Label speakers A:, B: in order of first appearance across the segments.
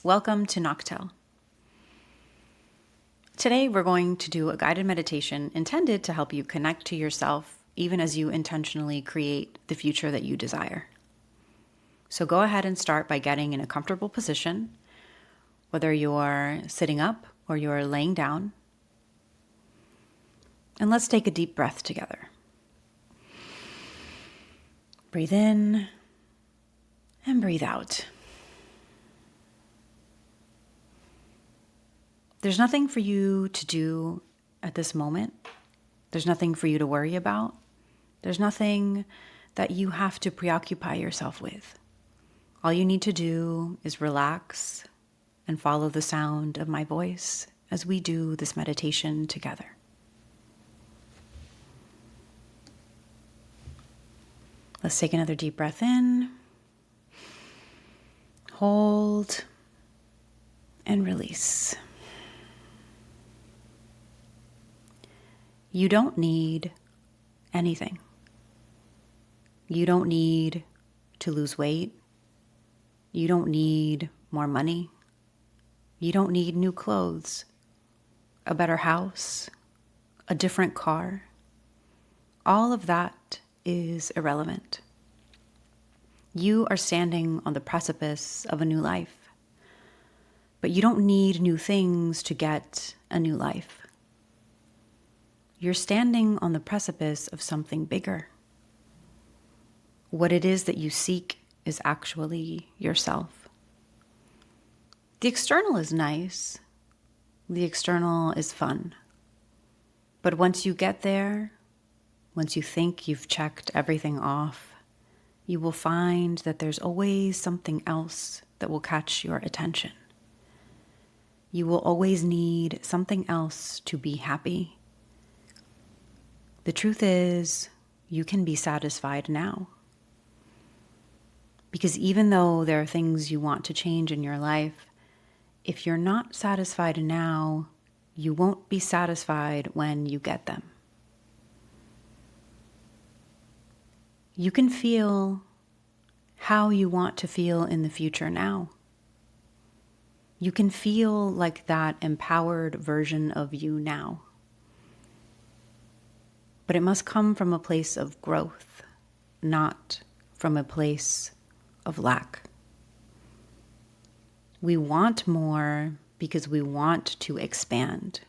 A: Welcome to Noctel. Today we're going to do a guided meditation intended to help you connect to yourself even as you intentionally create the future that you desire. So go ahead and start by getting in a comfortable position, whether you're sitting up or you're laying down. And let's take a deep breath together. Breathe in and breathe out. There's nothing for you to do at this moment. There's nothing for you to worry about. There's nothing that you have to preoccupy yourself with. All you need to do is relax and follow the sound of my voice as we do this meditation together. Let's take another deep breath in, hold, and release. You don't need anything. You don't need to lose weight. You don't need more money. You don't need new clothes, a better house, a different car. All of that is irrelevant. You are standing on the precipice of a new life, but you don't need new things to get a new life. You're standing on the precipice of something bigger. What it is that you seek is actually yourself. The external is nice. The external is fun. But once you get there, once you think you've checked everything off, you will find that there's always something else that will catch your attention. You will always need something else to be happy. The truth is, you can be satisfied now. Because even though there are things you want to change in your life, if you're not satisfied now, you won't be satisfied when you get them. You can feel how you want to feel in the future now. You can feel like that empowered version of you now. But it must come from a place of growth, not from a place of lack. We want more because we want to expand.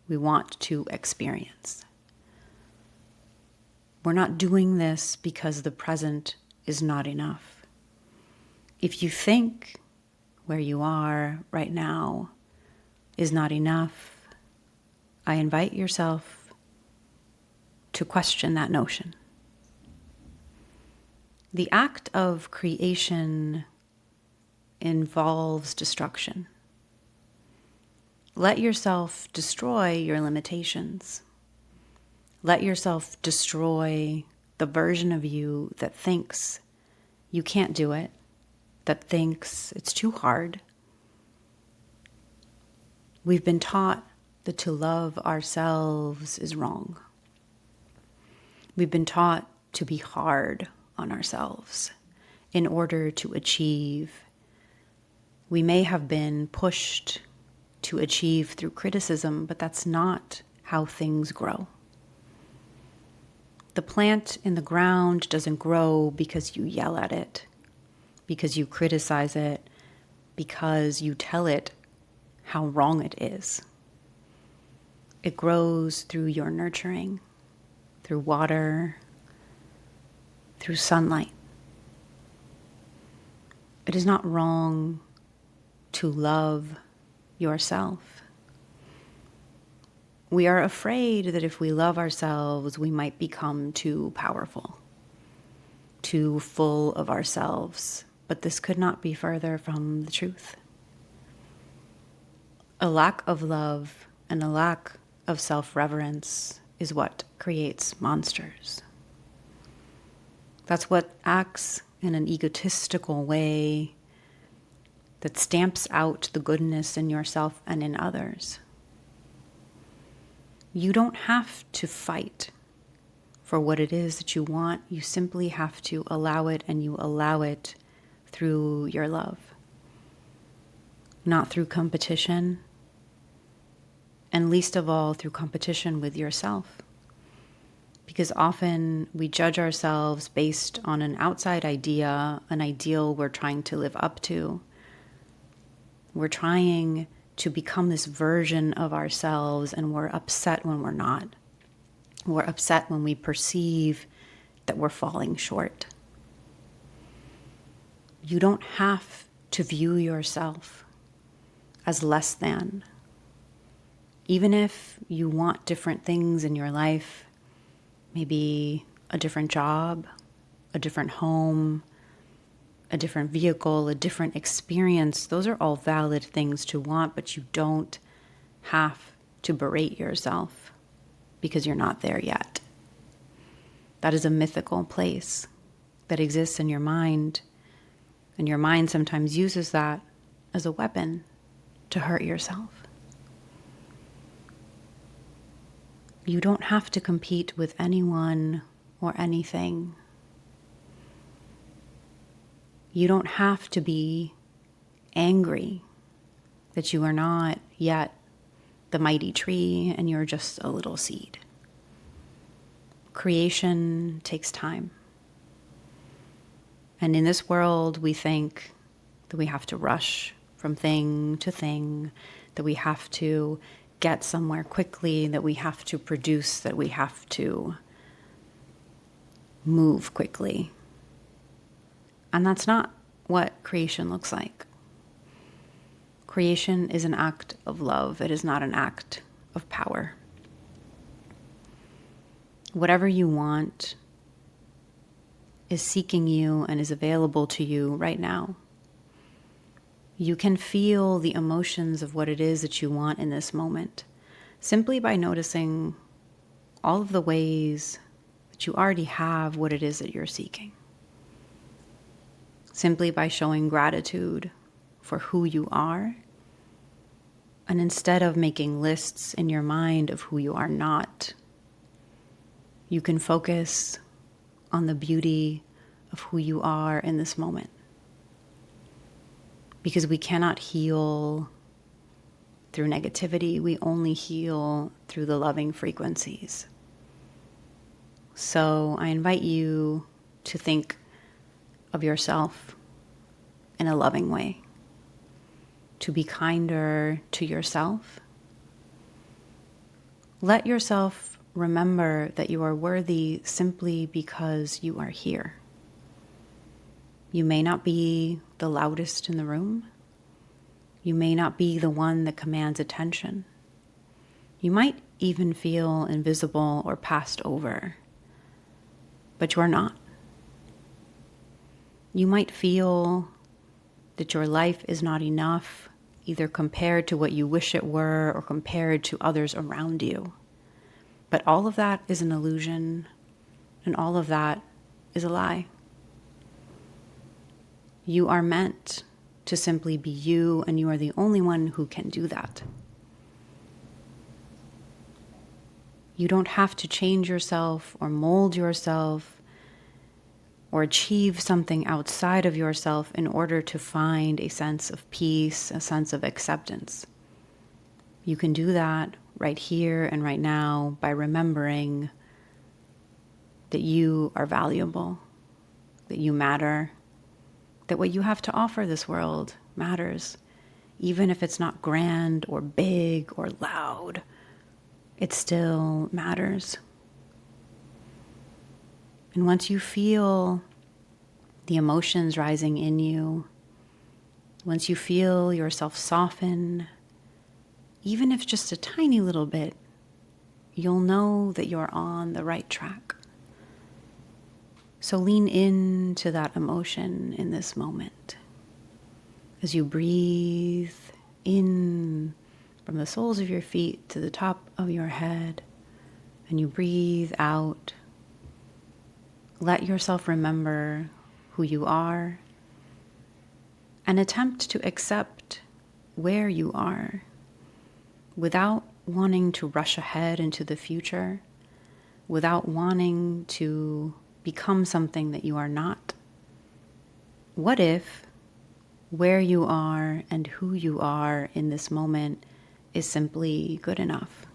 A: We want to experience. We're not doing this because the present is not enough. If you think where you are right now is not enough, I invite yourself to question that notion. The act of creation involves destruction. Let yourself destroy your limitations. Let yourself destroy the version of you that thinks you can't do it, that thinks it's too hard. We've been taught that to love ourselves is wrong. We've been taught to be hard on ourselves in order to achieve. We may have been pushed to achieve through criticism, but that's not how things grow. The plant in the ground doesn't grow because you yell at it, because you criticize it, because you tell it how wrong it is. It grows through your nurturing, through water, through sunlight. It is not wrong to love yourself. We are afraid that if we love ourselves, we might become too powerful, too full of ourselves. But this could not be further from the truth. A lack of love and a lack of self-reverence is what creates monsters. That's what acts in an egotistical way that stamps out the goodness in yourself and in others. You don't have to fight for what it is that you want. You simply have to allow it, and you allow it through your love. not through competition, and least of all through competition with yourself. Because often we judge ourselves based on an outside idea, an ideal we're trying to live up to. We're trying to become this version of ourselves, and we're upset when we're not. We're upset when we perceive that we're falling short. You don't have to view yourself as less than. Even if you want different things in your life, maybe a different job, a different home, a different vehicle, a different experience, those are all valid things to want, but you don't have to berate yourself because you're not there yet. That is a mythical place that exists in your mind, and your mind sometimes uses that as a weapon to hurt yourself. You don't have to compete with anyone or anything. You don't have to be angry that you are not yet the mighty tree and you're just a little seed. Creation takes time. And in this world, we think that we have to rush from thing to thing, that we have to get somewhere quickly, that we have to produce, that we have to move quickly. And that's not what creation looks like. Creation is an act of love. It is not an act of power. Whatever you want is seeking you and is available to you right now. You can feel the emotions of what it is that you want in this moment simply by noticing all of the ways that you already have what it is that you're seeking. Simply by showing gratitude for who you are, and instead of making lists in your mind of who you are not, you can focus on the beauty of who you are in this moment. Because we cannot heal through negativity, we only heal through the loving frequencies. So I invite you to think of yourself in a loving way, to be kinder to yourself. Let yourself remember that you are worthy simply because you are here. You may not be the loudest in the room. You may not be the one that commands attention. You might even feel invisible or passed over, but you are not. You might feel that your life is not enough, either compared to what you wish it were or compared to others around you. But all of that is an illusion, and all of that is a lie. You are meant to simply be you, and you are the only one who can do that. You don't have to change yourself or mold yourself or achieve something outside of yourself in order to find a sense of peace, a sense of acceptance. You can do that right here and right now by remembering that you are valuable, that you matter, that what you have to offer this world matters. Even if it's not grand or big or loud, it still matters. And once you feel the emotions rising in you, once you feel yourself soften, even if just a tiny little bit, you'll know that you're on the right track. So lean into that emotion in this moment. As you breathe in from the soles of your feet to the top of your head, and you breathe out, let yourself remember who you are and attempt to accept where you are without wanting to rush ahead into the future, without wanting to become something that you are not. What if where you are and who you are in this moment is simply good enough.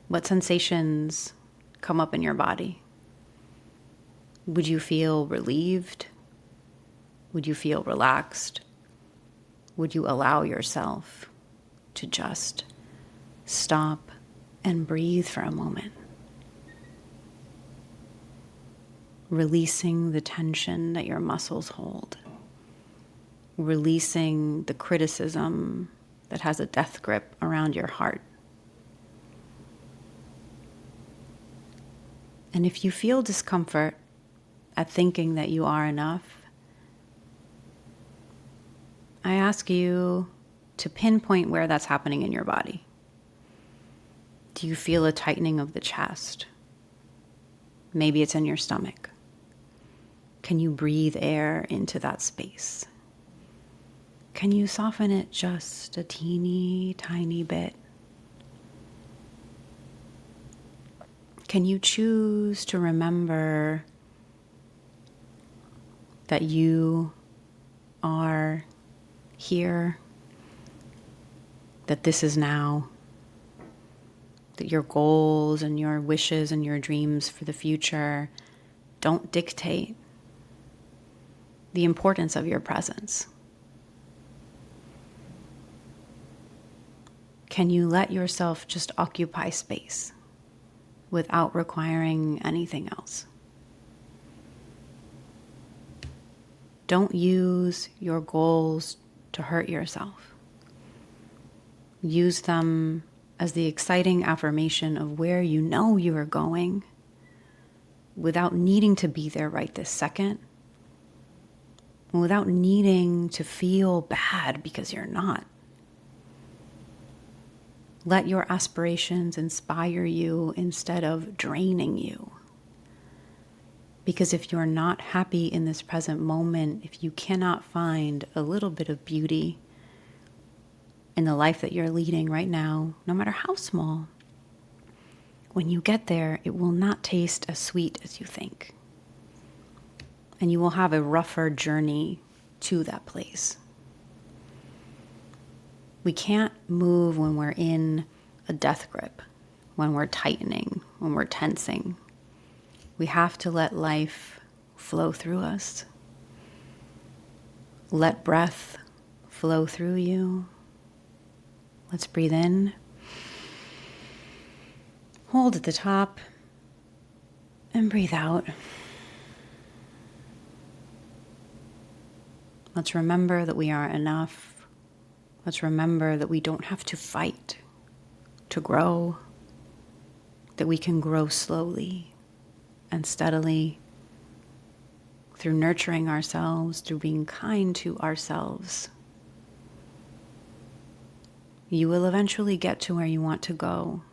A: What sensations come up in your body? Would you feel relieved? Would you feel relaxed? Would you allow yourself to just stop and breathe for a moment? Releasing the tension that your muscles hold. Releasing the criticism that has a death grip around your heart. And if you feel discomfort at thinking that you are enough, I ask you to pinpoint where that's happening in your body. Do you feel a tightening of the chest? Maybe it's in your stomach. Can you breathe air into that space? Can you soften it just a teeny tiny bit? Can you choose to remember that you are here, that this is now, that your goals and your wishes and your dreams for the future don't dictate the importance of your presence? Can you let yourself just occupy space without requiring anything else? Don't use your goals to hurt yourself. Use them as the exciting affirmation of where you know you are going without needing to be there right this second, without needing to feel bad because you're not. Let your aspirations inspire you instead of draining you. Because if you're not happy in this present moment, if you cannot find a little bit of beauty in the life that you're leading right now, no matter how small, when you get there, it will not taste as sweet as you think. And you will have a rougher journey to that place. We can't move when we're in a death grip, when we're tightening, when we're tensing. We have to let life flow through us. Let breath flow through you. Let's breathe in. Hold at the top and breathe out. Let's remember that we are enough. Let's remember that we don't have to fight to grow, that we can grow slowly and steadily through nurturing ourselves, through being kind to ourselves. You will eventually get to where you want to go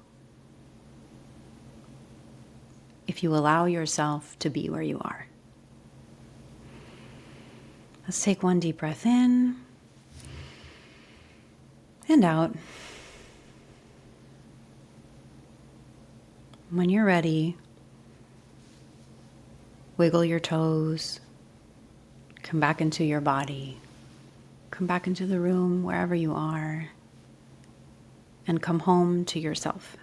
A: if you allow yourself to be where you are. Let's take one deep breath in and out. When you're ready, wiggle your toes, come back into your body, come back into the room wherever you are, and come home to yourself.